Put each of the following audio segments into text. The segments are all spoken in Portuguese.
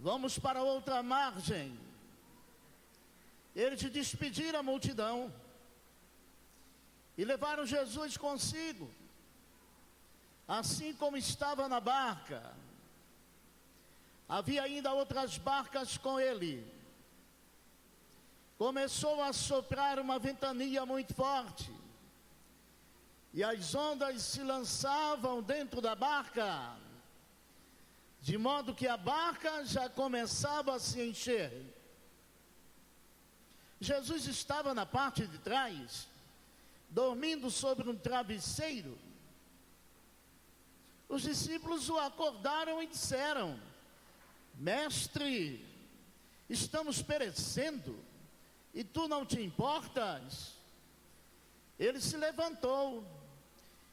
vamos para outra margem. Eles despediram a multidão e levaram Jesus consigo, assim como estava na barca. Havia ainda outras barcas com ele. Começou a soprar uma ventania muito forte, e as ondas se lançavam dentro da barca, de modo que a barca já começava a se encher. Jesus estava na parte de trás, dormindo sobre um travesseiro. Os discípulos o acordaram e disseram: Mestre, estamos perecendo, e tu não te importas? Ele se levantou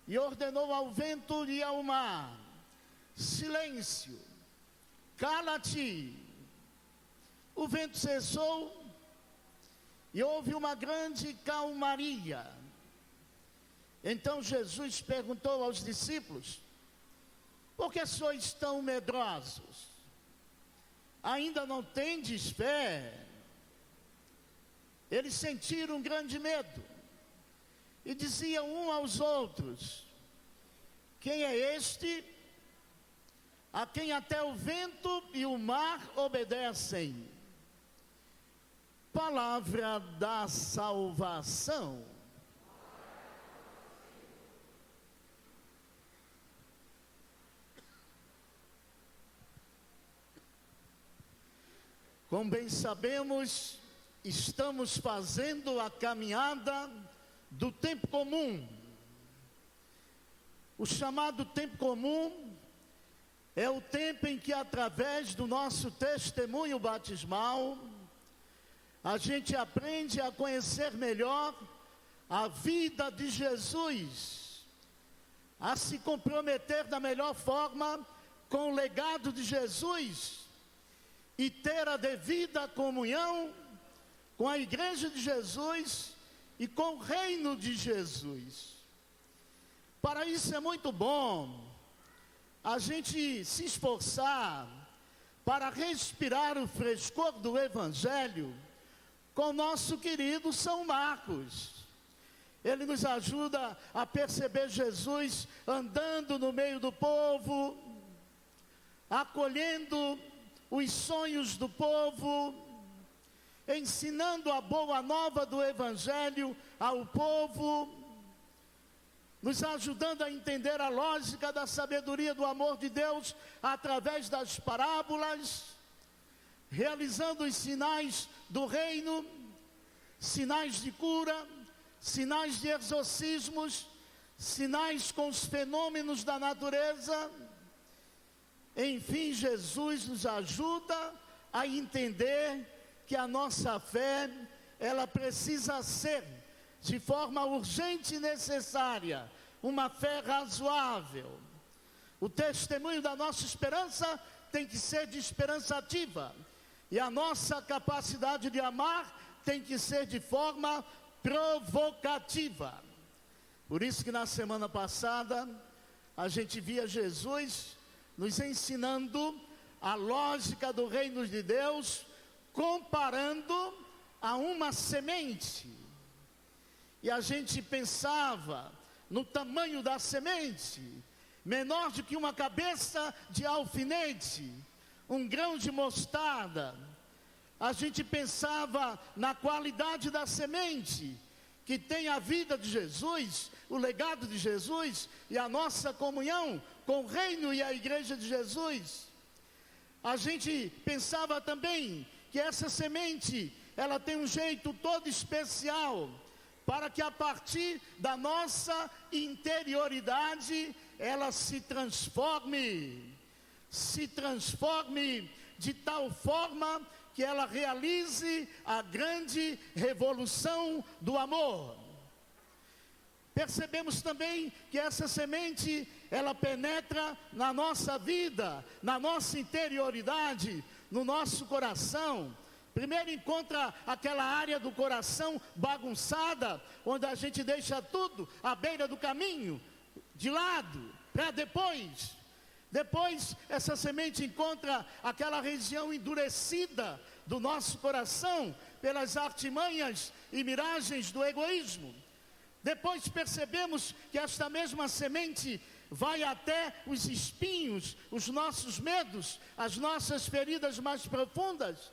e ordenou ao vento e ao mar: silêncio, cala-te. O vento cessou e houve uma grande calmaria. Então Jesus perguntou aos discípulos: por que sois tão medrosos? Ainda não tendes fé? Eles sentiram um grande medo e diziam uns aos outros: quem é este a quem até o vento e o mar obedecem? Palavra da salvação. Como bem sabemos, estamos fazendo a caminhada do tempo comum. O chamado tempo comum é o tempo em que, através do nosso testemunho batismal, a gente aprende a conhecer melhor a vida de Jesus, a se comprometer da melhor forma com o legado de Jesus e ter a devida comunhão com a igreja de Jesus e com o reino de Jesus. Para isso é muito bom a gente se esforçar para respirar o frescor do Evangelho com nosso querido São Marcos. Ele nos ajuda a perceber Jesus andando no meio do povo, acolhendo os sonhos do povo, ensinando a boa nova do Evangelho ao povo, nos ajudando a entender a lógica da sabedoria do amor de Deus através das parábolas, realizando os sinais do reino, sinais de cura, sinais de exorcismos, sinais com os fenômenos da natureza. Enfim, Jesus nos ajuda a entender que a nossa fé, ela precisa ser, de forma urgente e necessária, uma fé razoável. O testemunho da nossa esperança tem que ser de esperança ativa, e a nossa capacidade de amar tem que ser de forma provocativa. Por isso que na semana passada a gente via Jesus nos ensinando a lógica do reino de Deus, comparando a uma semente. E a gente pensava no tamanho da semente, menor do que uma cabeça de alfinete, um grão de mostarda. A gente pensava na qualidade da semente, que tem a vida de Jesus, o legado de Jesus e a nossa comunhão com o reino e a igreja de Jesus. A gente pensava também que essa semente, ela tem um jeito todo especial, para que a partir da nossa interioridade, ela se transforme de tal forma que ela realize a grande revolução do amor. Percebemos também que essa semente, ela penetra na nossa vida, na nossa interioridade, no nosso coração. Primeiro encontra aquela área do coração bagunçada, onde a gente deixa tudo à beira do caminho, de lado, para depois Depois, essa semente encontra aquela região endurecida do nosso coração pelas artimanhas e miragens do egoísmo. Depois percebemos que esta mesma semente vai até os espinhos, os nossos medos, as nossas feridas mais profundas.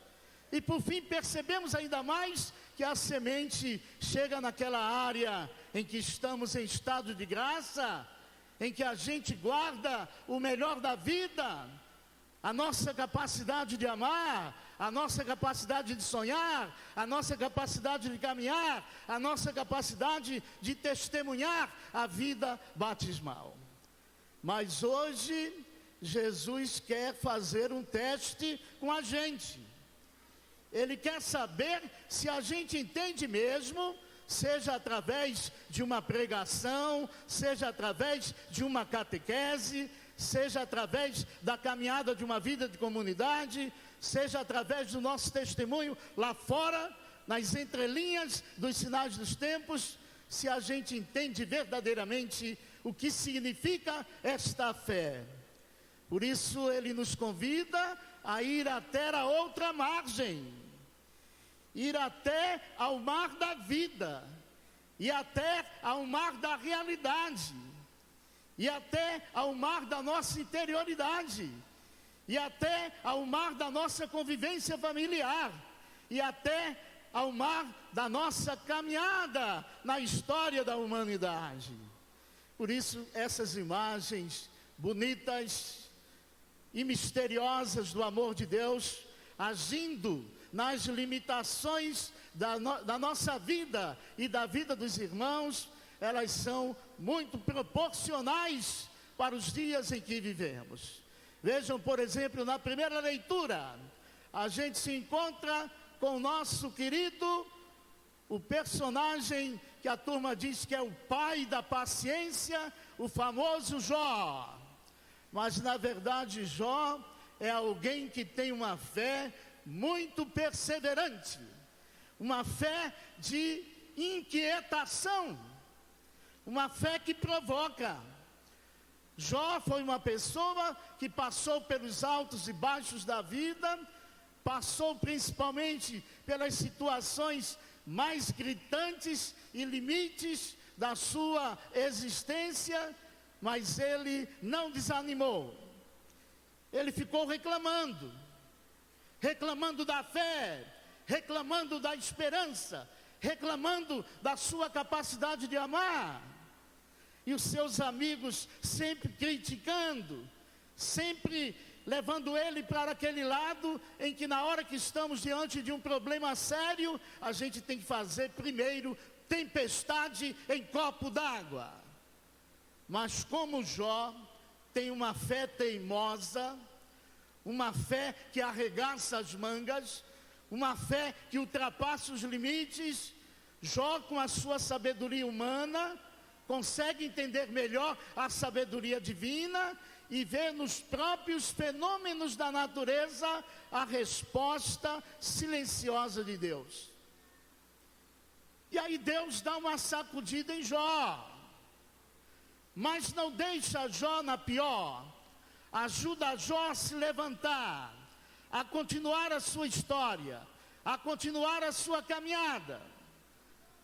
E por fim percebemos ainda mais que a semente chega naquela área em que estamos em estado de graça, em que a gente guarda o melhor da vida, a nossa capacidade de amar, a nossa capacidade de sonhar, a nossa capacidade de caminhar, a nossa capacidade de testemunhar a vida batismal. Mas hoje, Jesus quer fazer um teste com a gente. Ele quer saber se a gente entende mesmo, seja através de uma pregação, seja através de uma catequese, seja através da caminhada de uma vida de comunidade, seja através do nosso testemunho lá fora, nas entrelinhas dos sinais dos tempos, se a gente entende verdadeiramente o que significa esta fé. Por isso ele nos convida a ir até a outra margem, ir até ao mar da vida, e até ao mar da realidade, e até ao mar da nossa interioridade, e até ao mar da nossa convivência familiar, e até ao mar da nossa caminhada na história da humanidade. Por isso, essas imagens bonitas e misteriosas do amor de Deus, agindo nas limitações da nossa vida e da vida dos irmãos, elas são muito proporcionais para os dias em que vivemos. Vejam, por exemplo, na primeira leitura, a gente se encontra com o nosso querido, o personagem que a turma diz que é o pai da paciência, o famoso Jó. Mas na verdade Jó é alguém que tem uma fé muito perseverante, uma fé de inquietação, uma fé que provoca. Jó foi uma pessoa que passou pelos altos e baixos da vida, passou principalmente pelas situações mais gritantes e limites da sua existência, mas ele não desanimou. Ele ficou reclamando da fé, reclamando da esperança, reclamando da sua capacidade de amar. E os seus amigos sempre criticando, sempre levando ele para aquele lado em que na hora que estamos diante de um problema sério, a gente tem que fazer primeiro tempestade em copo d'água. Mas como Jó tem uma fé teimosa, uma fé que arregaça as mangas, uma fé que ultrapassa os limites, Jó, com a sua sabedoria humana, consegue entender melhor a sabedoria divina e ver nos próprios fenômenos da natureza a resposta silenciosa de Deus. E aí Deus dá uma sacudida em Jó, mas não deixa Jó na pior, ajuda Jó a se levantar, a continuar a sua história, a continuar a sua caminhada.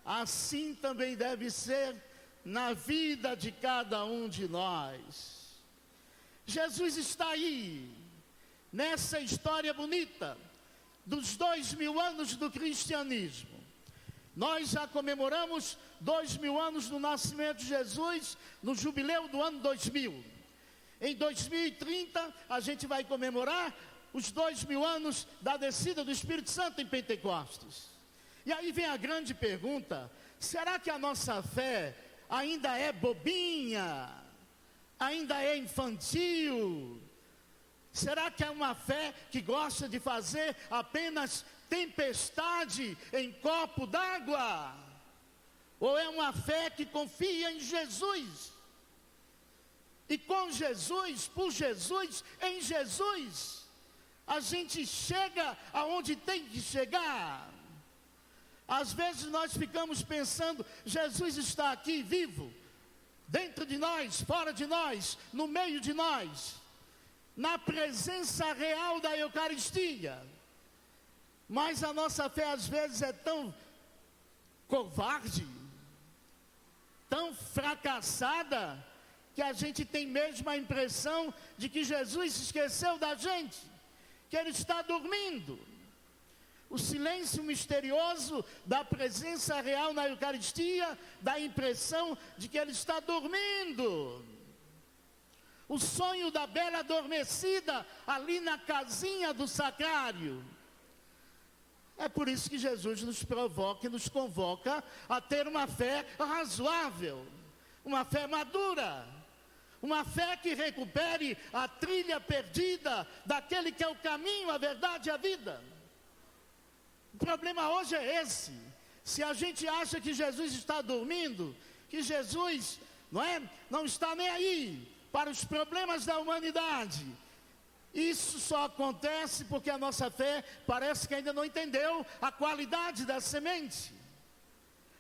Assim também deve ser na vida de cada um de nós. Jesus está aí, nessa história bonita, dos 2000 anos do cristianismo. Nós já comemoramos 2000 anos do nascimento de Jesus, no jubileu do ano 2000. Em 2030, a gente vai comemorar os 2000 anos da descida do Espírito Santo em Pentecostes. E aí vem a grande pergunta: será que a nossa fé ainda é bobinha? Ainda é infantil? Será que é uma fé que gosta de fazer apenas tempestade em copo d'água? Ou é uma fé que confia em Jesus? E com Jesus, por Jesus, em Jesus, a gente chega aonde tem que chegar. Às vezes nós ficamos pensando, Jesus está aqui vivo, dentro de nós, fora de nós, no meio de nós. na presença real da Eucaristia. Mas a nossa fé às vezes é tão covarde, tão fracassada, que a gente tem mesmo a impressão de que Jesus se esqueceu da gente, que Ele está dormindo. O silêncio misterioso da presença real na Eucaristia dá a impressão de que Ele está dormindo. O sonho da bela adormecida ali na casinha do sacrário. É por isso que Jesus nos provoca e nos convoca a ter uma fé razoável, uma fé madura, uma fé que recupere a trilha perdida daquele que é o caminho, a verdade e a vida. O problema hoje é esse. Se a gente acha que Jesus está dormindo, que Jesus não está nem aí para os problemas da humanidade, isso só acontece porque a nossa fé parece que ainda não entendeu a qualidade da semente.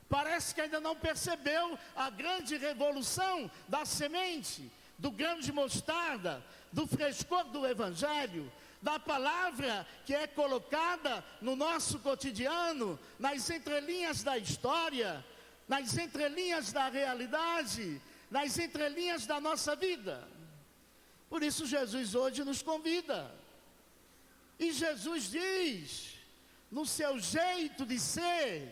Parece que ainda não percebeu a grande revolução da semente, do grão de mostarda, do frescor do Evangelho, da palavra que é colocada no nosso cotidiano, nas entrelinhas da história, nas entrelinhas da realidade, nas entrelinhas da nossa vida. Por isso Jesus hoje nos convida. E Jesus diz, no seu jeito de ser,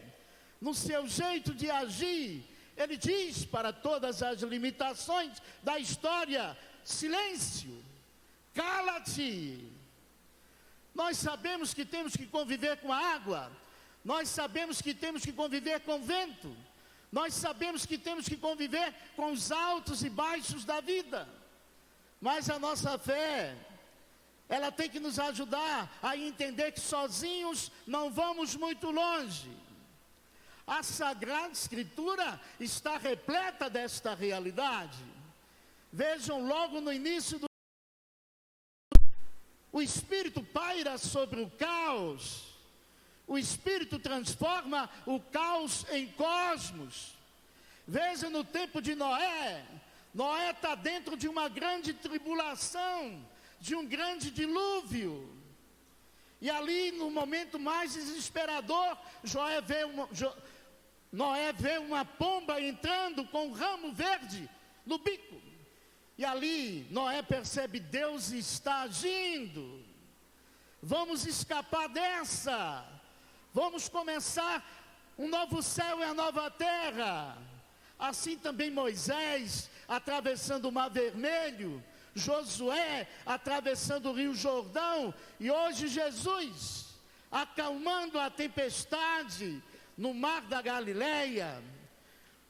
no seu jeito de agir, Ele diz para todas as limitações da história: silêncio, cala-te. Nós sabemos que temos que conviver com a água, nós sabemos que temos que conviver com o vento, nós sabemos que temos que conviver com os altos e baixos da vida, mas a nossa fé, ela tem que nos ajudar a entender que sozinhos não vamos muito longe. A Sagrada Escritura está repleta desta realidade. Vejam logo no início do... O Espírito paira sobre o caos. O Espírito transforma o caos em cosmos. Veja no tempo de Noé. Noé está dentro de uma grande tribulação, de um grande dilúvio. E ali, no momento mais desesperador, Noé vê uma pomba entrando com um ramo verde no bico. E ali, Noé percebe: Deus está agindo. Vamos escapar dessa. Vamos começar um novo céu e a nova terra. Assim também Moisés, atravessando o Mar Vermelho, Josué atravessando o Rio Jordão, e hoje Jesus acalmando a tempestade no Mar da Galileia.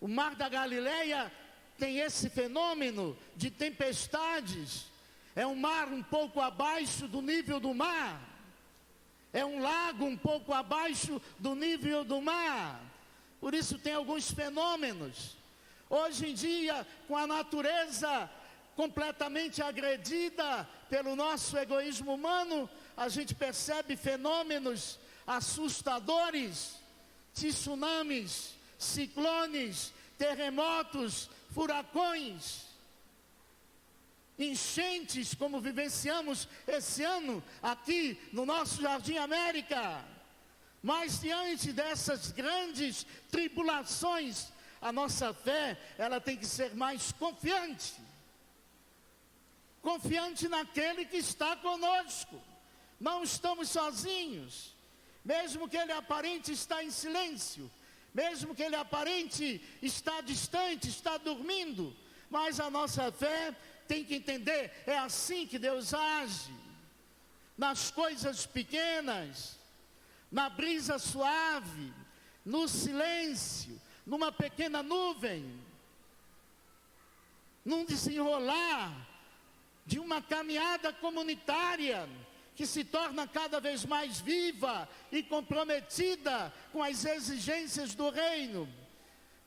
O Mar da Galileia tem esse fenômeno de tempestades. É um mar um pouco abaixo do nível do mar, é um lago um pouco abaixo do nível do mar. Por isso tem alguns fenômenos. Hoje em dia, com a natureza completamente agredida pelo nosso egoísmo humano, a gente percebe fenômenos assustadores, tsunamis, ciclones, terremotos, furacões, enchentes, como vivenciamos esse ano aqui no nosso Jardim América. Mas diante dessas grandes tribulações, a nossa fé, ela tem que ser mais confiante. Confiante naquele que está conosco. Não estamos sozinhos. Mesmo que ele aparente estar em silêncio, mesmo que ele aparente estar distante, está dormindo, mas a nossa fé tem que entender, é assim que Deus age. Nas coisas pequenas, na brisa suave, no silêncio, numa pequena nuvem, num desenrolar de uma caminhada comunitária que se torna cada vez mais viva e comprometida com as exigências do reino.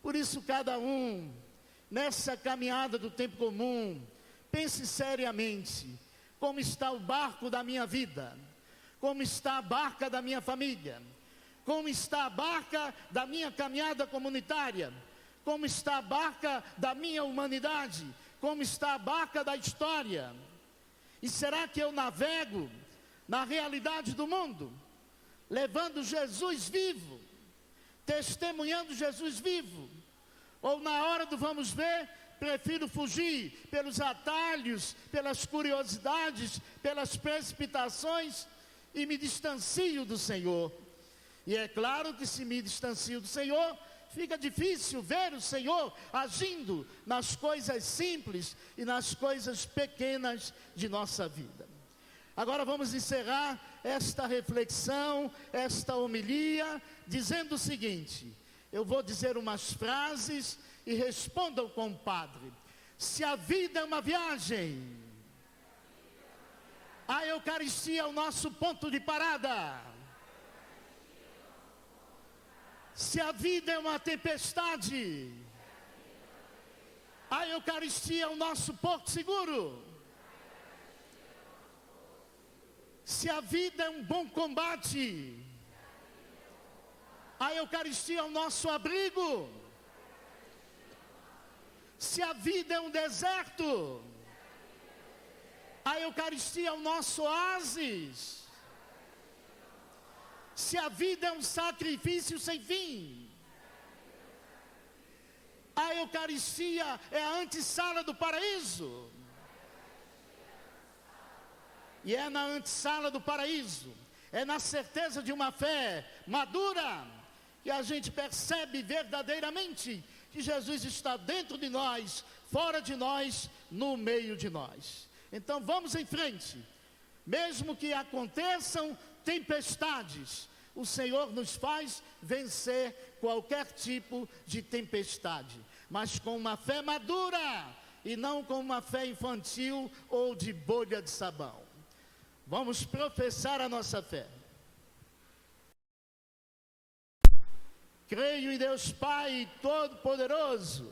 Por isso, cada um, nessa caminhada do tempo comum, pense seriamente: como está o barco da minha vida? Como está a barca da minha família? Como está a barca da minha caminhada comunitária? Como está a barca da minha humanidade? Como está a barca da história? E será que eu navego na realidade do mundo, levando Jesus vivo, testemunhando Jesus vivo? Ou na hora do vamos ver, prefiro fugir pelos atalhos, pelas curiosidades, pelas precipitações e me distancio do Senhor? E é claro que se me distancio do Senhor, fica difícil ver o Senhor agindo nas coisas simples e nas coisas pequenas de nossa vida. Agora vamos encerrar esta reflexão, esta homilia, dizendo o seguinte: eu vou dizer umas frases e respondam com o padre. Se a vida é uma viagem, a Eucaristia é o nosso ponto de parada. Se a vida é uma tempestade, a Eucaristia é o nosso porto seguro. Se a vida é um bom combate, a Eucaristia é o nosso abrigo. Se a vida é um deserto, a Eucaristia é o nosso oásis. Se a vida é um sacrifício sem fim, a Eucaristia é a antessala do paraíso. E é na antessala do paraíso, é na certeza de uma fé madura, que a gente percebe verdadeiramente que Jesus está dentro de nós, fora de nós, no meio de nós. Então vamos em frente. Mesmo que aconteçam tempestades, o Senhor nos faz vencer qualquer tipo de tempestade, mas com uma fé madura e não com uma fé infantil ou de bolha de sabão. Vamos professar a nossa fé. Creio em Deus Pai Todo-Poderoso,